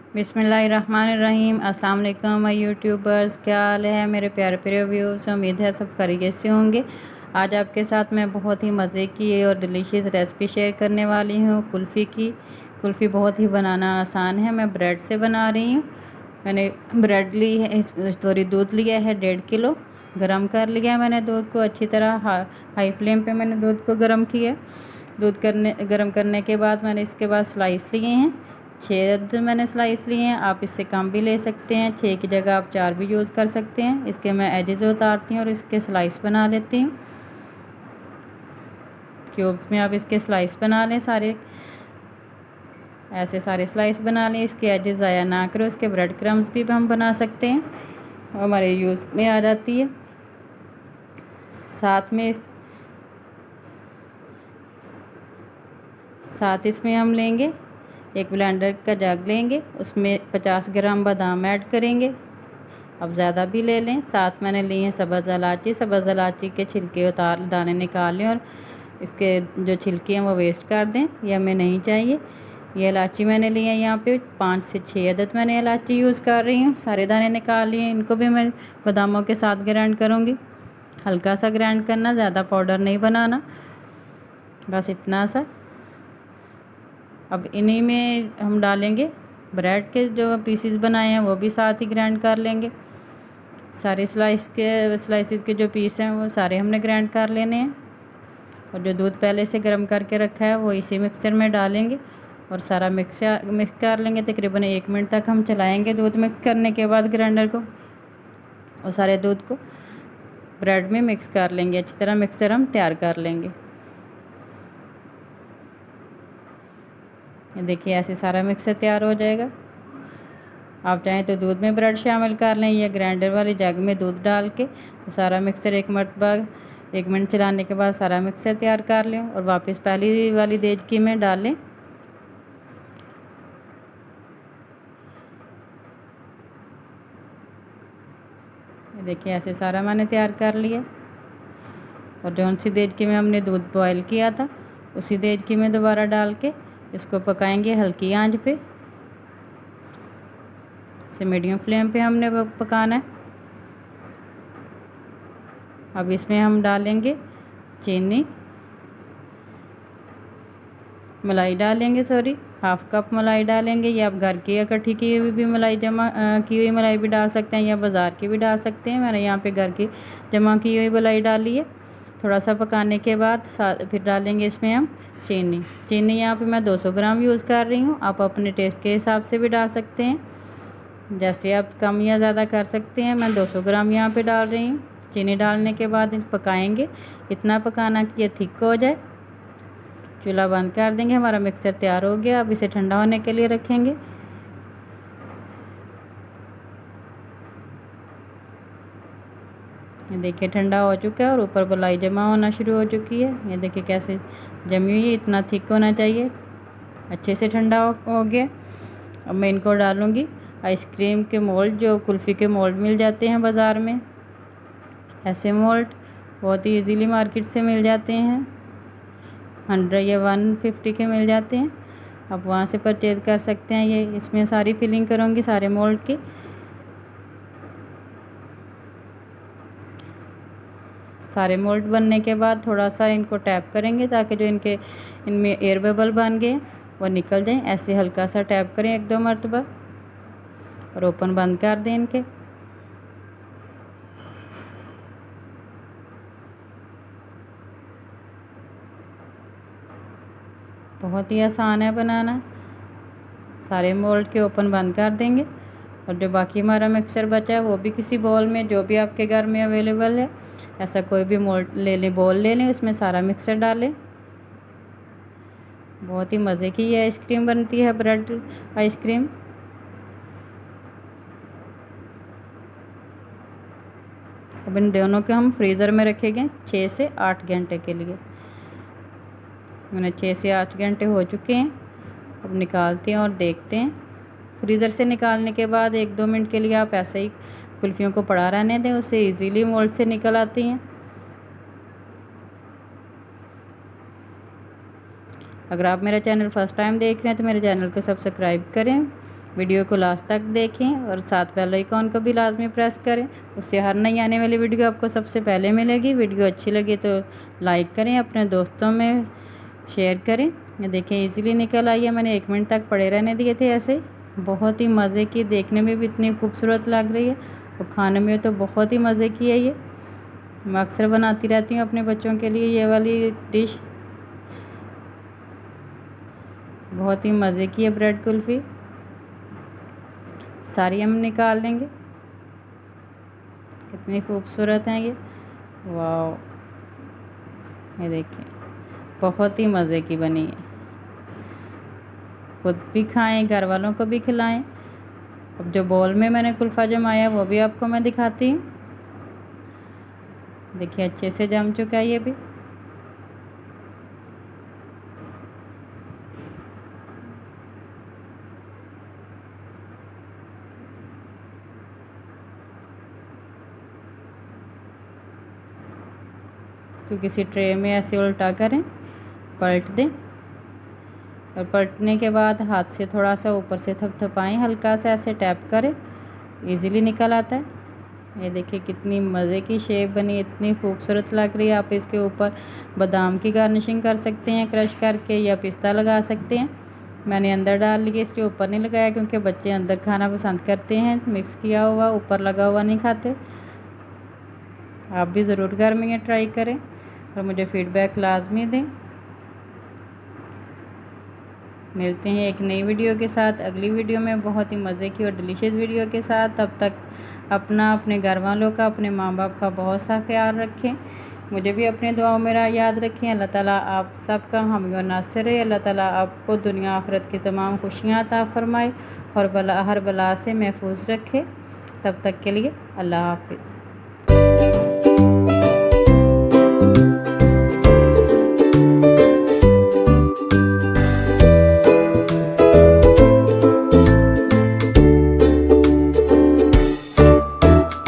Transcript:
बिस्मिल्लाहिर्रहमानिर्रहीम। अस्सलाम वालेकुम माय यूट्यूबर्स, क्या हाल है मेरे प्यारे प्यारे व्यूअर्स। उम्मीद है सब खैरियत से होंगे। आज आपके साथ मैं बहुत ही मज़े की और डिलीशियस रेसिपी शेयर करने वाली हूँ कुल्फ़ी की। कुल्फ़ी बहुत ही बनाना आसान है। मैं ब्रेड से बना रही हूँ। मैंने ब्रेड ली है, सॉरी दूध लिया है 1.5 किलो। गरम कर लिया है मैंने दूध को अच्छी तरह। हाई फ्लेम पे मैंने दूध को गरम किया। गरम करने के बाद मैंने इसके बाद स्लाइस लिए हैं 6 मैंने स्लाइस लिए हैं। आप इससे कम भी ले सकते हैं, 6 की जगह आप 4 भी यूज़ कर सकते हैं। इसके मैं एजेस उतारती हूँ और इसके स्लाइस बना लेती हूँ। क्यूब्स में आप इसके स्लाइस बना लें सारे, ऐसे सारे स्लाइस बना लें। इसके एजेस ज़ाया ना करें। उसके ब्रेड क्रम्स भी हम बना सकते हैं, हमारे यूज़ में आ जाती है। साथ इसमें हम लेंगे एक ब्लेंडर का जग लेंगे, उसमें 50 ग्राम बादाम ऐड करेंगे। अब ज़्यादा भी ले लें। साथ मैंने ली है सब्ज़ इलायची। सब्ज़ इलायची के छिलके उतार दाने निकाल लें और इसके जो छिलके हैं वो वेस्ट कर दें, ये हमें नहीं चाहिए। ये इलायची मैंने ली है यहाँ पे 5 से 6 अदद मैंने इलायची यूज़ कर रही हूँ। सारे दाने निकाल लिए, इनको भी मैं बादामों के साथ ग्राइंड करूँगी। हल्का सा ग्राइंड करना, ज़्यादा पाउडर नहीं बनाना, बस इतना सा। अब इन्हीं में हम डालेंगे ब्रेड के जो पीसीस बनाए हैं, वो भी साथ ही ग्राइंड कर लेंगे। सारे स्लाइसिस के जो पीस हैं वो सारे हमने ग्राइंड कर लेने हैं। और जो दूध पहले से गर्म करके रखा है वो इसी मिक्सर में डालेंगे और सारा मिक्स कर लेंगे। तकरीबन 1 मिनट तक हम चलाएंगे दूध मिक्स करने के बाद ग्राइंडर को, और सारे दूध को ब्रेड में मिक्स कर लेंगे। अच्छी तरह मिक्सर हम तैयार कर लेंगे। ये देखिए ऐसे सारा मिक्सर तैयार हो जाएगा। आप चाहें तो दूध में ब्रेड शामिल कर लें या ग्राइंडर वाले जग में दूध डाल के सारा मिक्सर 1 मिनट चलाने के बाद सारा मिक्सर तैयार कर लें और वापस पहली वाली देचकी में डाल लें। देखिए ऐसे सारा मैंने तैयार कर लिया। और जौन सी देचकी में हमने दूध बॉयल किया था उसी देचकी में दोबारा डाल के इसको पकाएंगे हल्की आंच पे। इसे मीडियम फ्लेम पे हमने पकाना है। अब इसमें हम डालेंगे चीनी, मलाई डालेंगे, सॉरी 1/2 कप मलाई डालेंगे। या आप घर की इकट्ठी की हुई भी मलाई की हुई मलाई भी डाल सकते हैं या बाज़ार की भी डाल सकते हैं। मैंने यहाँ पे घर की जमा की हुई मलाई डाली है। थोड़ा सा पकाने के बाद फिर डालेंगे इसमें हम चीनी यहाँ पे मैं 200 ग्राम यूज़ कर रही हूँ। आप अपने टेस्ट के हिसाब से भी डाल सकते हैं, जैसे आप कम या ज़्यादा कर सकते हैं। मैं 200 ग्राम यहाँ पे डाल रही हूँ। चीनी डालने के बाद पकाएंगे, इतना पकाना कि ये थिक हो जाए। चूल्हा बंद कर देंगे। हमारा मिक्सर तैयार हो गया। अब इसे ठंडा होने के लिए रखेंगे। ये देखिए ठंडा हो चुका है और ऊपर मलाई जमा होना शुरू हो चुकी है। ये देखिए कैसे जमी हुई है, इतना थिक होना चाहिए। अच्छे से ठंडा हो गया। अब मैं इनको डालूँगी आइसक्रीम के मोल्ड, जो कुल्फ़ी के मोल्ड मिल जाते हैं बाज़ार में। ऐसे मोल्ड बहुत ही इजीली मार्केट से मिल जाते हैं, 100 या 150 के मिल जाते हैं। आप वहाँ से परचेज़ कर सकते हैं। ये इसमें सारी फिलिंग करूँगी सारे मोल्ड की। सारे मोल्ड बनने के बाद थोड़ा सा इनको टैप करेंगे ताकि जो इनमें एयर बबल बन गए वो निकल जाएं। ऐसे हल्का सा टैप करें 1-2 मरतबा और ओपन बंद कर दें इनके। बहुत ही आसान है बनाना। सारे मोल्ड के ओपन बंद कर देंगे और जो बाकी हमारा मिक्सर बचा है वो भी किसी बॉल में, जो भी आपके घर में अवेलेबल है, ऐसा कोई भी मोल्ड ले लें, बॉल ले लें, उसमें सारा मिक्सर डालें। बहुत ही मज़े की ये आइसक्रीम बनती है, ब्रेड आइसक्रीम। अब इन दोनों को हम फ्रीज़र में रखेंगे 6 से 8 घंटे के लिए। मैंने 6 से 8 घंटे हो चुके हैं। अब निकालते हैं और देखते हैं। फ्रीज़र से निकालने के बाद 1-2 मिनट के लिए आप ऐसे ही कुल्फ़ियों को पड़ा रहने दें, उससे इजीली मोल्ड से निकल आती हैं। अगर आप मेरा चैनल फर्स्ट टाइम देख रहे हैं तो मेरे चैनल को सब्सक्राइब करें, वीडियो को लास्ट तक देखें और साथ बेल आइकॉन को भी लाजमी प्रेस करें, उससे हर नई आने वाली वीडियो आपको सबसे पहले मिलेगी। वीडियो अच्छी लगी तो लाइक करें, अपने दोस्तों में शेयर करें। ये देखें इजीली निकल आई है, मैंने 1 मिनट तक पड़े रहने दिए थे ऐसे। बहुत ही मज़े की, देखने में भी इतनी खूबसूरत लग रही है और खाने में तो बहुत ही मज़े की है ये। मैं अक्सर बनाती रहती हूँ अपने बच्चों के लिए ये वाली डिश। बहुत ही मज़े की है ब्रेड कुल्फ़ी। सारी हम निकाल लेंगे। कितनी खूबसूरत हैं ये, वाह। ये देखिए बहुत ही मज़े की बनी है। खुद भी खाएं, घर वालों को भी खिलाएं। अब जो बोल में मैंने कुल्फ़ा जमाया वो भी आपको मैं दिखाती हूँ। देखिए अच्छे से जम चुका है ये भी। इसको किसी ट्रे में ऐसे उल्टा करें, पलट दें और पलटने के बाद हाथ से थोड़ा सा ऊपर से थपथपाएं, हल्का सा ऐसे टैप करें, इजीली निकल आता है। ये देखिए कितनी मज़े की शेप बनी, इतनी खूबसूरत लग रही है। आप इसके ऊपर बादाम की गार्निशिंग कर सकते हैं क्रश करके, या पिस्ता लगा सकते हैं। मैंने अंदर डाल लिया, इसके ऊपर नहीं लगाया क्योंकि बच्चे अंदर खाना पसंद करते हैं, मिक्स किया हुआ, ऊपर लगा हुआ नहीं खाते। आप भी ज़रूर घर में ये ट्राई करें और मुझे फ़ीडबैक लाजमी दें। मिलते हैं एक नई वीडियो के साथ अगली वीडियो में, बहुत ही मज़े की और डिलीशियस वीडियो के साथ। तब तक अपना, अपने घर वालों का, अपने माँ बाप का बहुत सा ख्याल रखें। मुझे भी अपने दुआओं में याद रखें। अल्लाह ताला आप सबका हामी और नासिर रहे। अल्लाह ताला आपको दुनिया आखिरत की तमाम खुशियाँ अता फ़रमाए और हर बला से महफूज रखे। तब तक के लिए अल्लाह हाफ़िज़।